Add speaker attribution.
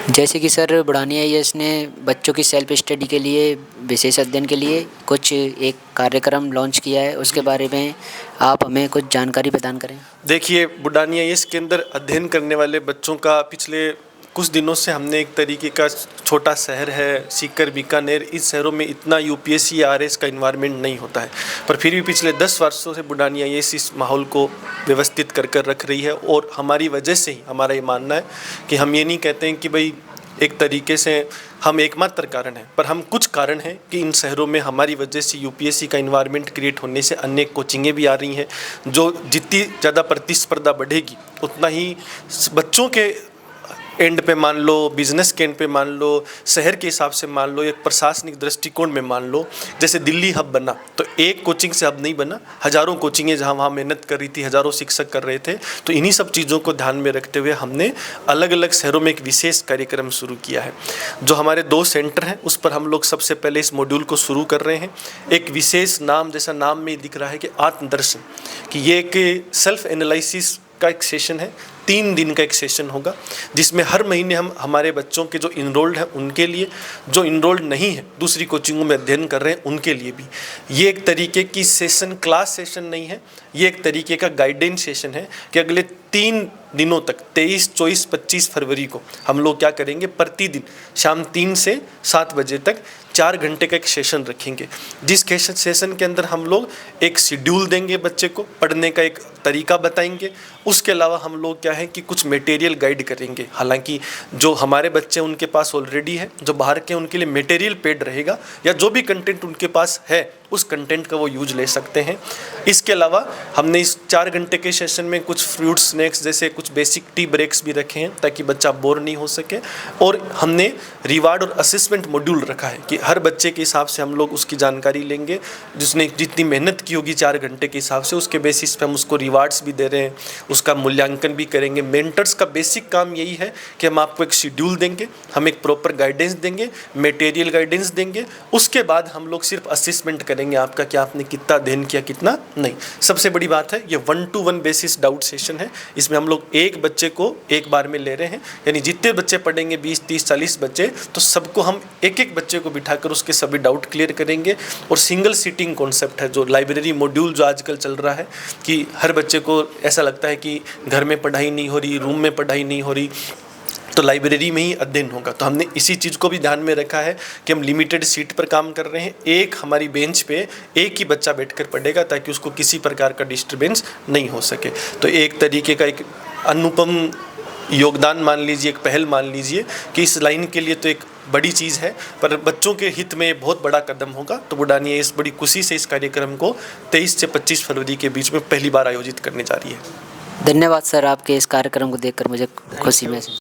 Speaker 1: जैसे कि sir बुढ़ानी IAS ने बच्चों की सेल्फ स्टडी के लिए विशेष अध्ययन के लिए कुछ एक कार्यक्रम लॉन्च किया है, उसके बारे में आप हमें कुछ जानकारी प्रदान करें।
Speaker 2: देखिए, बुढ़ानी आईएएस के अंदर अध्ययन करने वाले बच्चों का पिछले कुछ दिनों से हमने एक तरीके का छोटा शहर है सीकर बीकानेर, इस शहरों में इतना यूपीएससी या आरएस का इन्वायरमेंट नहीं होता है, पर फिर भी पिछले 10 वर्षों से बुढ़ानी आईएएस इस माहौल को व्यवस्थित कर रख रही है। और हमारी वजह से ही हमारा ये मानना है कि हम ये नहीं कहते हैं कि भाई एक तरीके से हम एकमात्र कारण हैं, पर हम कुछ कारण हैं कि इन शहरों में हमारी वजह से यूपीएससी का इन्वायरमेंट क्रिएट होने से अनेक कोचिंगें भी आ रही हैं। जो जितनी ज़्यादा प्रतिस्पर्धा बढ़ेगी उतना ही बच्चों के एंड पे मान लो, बिजनेस के एंड पे मान लो, शहर के हिसाब से मान लो, एक प्रशासनिक दृष्टिकोण में मान लो, जैसे दिल्ली हब बना तो एक कोचिंग से हब नहीं बना, हज़ारों कोचिंगें जहाँ वहाँ मेहनत कर रही थी, हज़ारों शिक्षक कर रहे थे। तो इन्हीं सब चीज़ों को ध्यान में रखते हुए हमने अलग अलग शहरों में एक विशेष कार्यक्रम शुरू किया है। जो हमारे 2 सेंटर हैं उस पर हम लोग सबसे पहले इस मॉड्यूल को शुरू कर रहे हैं। एक विशेष नाम, जैसा नाम में दिख रहा है कि आत्मदर्शन, कि ये एक सेल्फ एनालिसिस का एक सेशन है, 3 दिन का एक सेशन होगा, जिसमें हर महीने हम हमारे बच्चों के जो इनरोल्ड हैं उनके लिए, जो इनरोल्ड नहीं है दूसरी कोचिंगों में अध्ययन कर रहे हैं उनके लिए भी, ये एक तरीके की सेशन, क्लास सेशन नहीं है, ये एक तरीके का गाइडेंस सेशन है कि अगले 3 दिनों तक 23, 24, 25 फरवरी को हम लोग क्या करेंगे, प्रतिदिन शाम 3 से 7 बजे तक 4 घंटे का एक सेशन रखेंगे। जिस सेशन के अंदर हम लोग एक शेड्यूल देंगे, बच्चे को पढ़ने का एक तरीका बताएंगे। उसके अलावा हम लोग क्या है कि कुछ मटेरियल गाइड करेंगे। हालांकि जो हमारे बच्चे उनके पास ऑलरेडी है, जो बाहर के उनके लिए मटेरियल पेड रहेगा, या जो भी कंटेंट उनके पास है उस कंटेंट का वो यूज ले सकते हैं। इसके अलावा हमने इस 4 घंटे के सेशन में कुछ फ्रूट स्नैक्स जैसे कुछ बेसिक टी ब्रेक्स भी रखे हैं ताकि बच्चा बोर नहीं हो सके। और हमने रिवार्ड और असेसमेंट मॉड्यूल रखा है कि हर बच्चे के हिसाब से हम लोग उसकी जानकारी लेंगे, जिसने जितनी मेहनत की होगी 4 घंटे के हिसाब से, उसके बेसिस पे हम उसको रिवार्ड्स भी दे रहे हैं, उसका मूल्यांकन भी करेंगे। मेंटर्स का बेसिक काम यही है कि हम आपको एक शेड्यूल देंगे, हम एक प्रॉपर गाइडेंस देंगे, मटेरियल गाइडेंस देंगे। उसके बाद हम लोग सिर्फ असेसमेंट करेंगे आपका कि आपने कितना अध्ययन किया, कितना नहीं। सबसे बड़ी बात है, ये 1-to-1 बेसिस डाउट सेशन है। इसमें हम लोग एक बच्चे को एक बार में ले रहे हैं, यानी जितने बच्चे पढ़ेंगे 20, 30, 40 बच्चे, तो सबको हम एक एक बच्चे को बिठाकर उसके सभी डाउट क्लियर करेंगे। और सिंगल सीटिंग कॉन्सेप्ट है, जो लाइब्रेरी मॉड्यूल जो आजकल चल रहा है कि हर बच्चे को ऐसा लगता है कि घर में पढ़ाई नहीं हो रही, रूम में पढ़ाई नहीं हो रही, तो लाइब्रेरी में ही अध्ययन होगा। तो हमने इसी चीज़ को भी ध्यान में रखा है कि हम लिमिटेड सीट पर काम कर रहे हैं। एक हमारी बेंच पे एक ही बच्चा बैठकर पढ़ेगा ताकि उसको किसी प्रकार का डिस्टर्बेंस नहीं हो सके। तो एक तरीके का एक अनुपम योगदान मान लीजिए, एक पहल मान लीजिए कि इस लाइन के लिए तो एक बड़ी चीज़ है, पर बच्चों के हित में बहुत बड़ा कदम होगा। तो बुढ़ानी आईएएस बड़ी खुशी से इस कार्यक्रम को 23 से 25 फरवरी के बीच में पहली बार आयोजित करने जा रही है।
Speaker 1: धन्यवाद सर, आपके इस कार्यक्रम को देखकर मुझे खुशी महसूस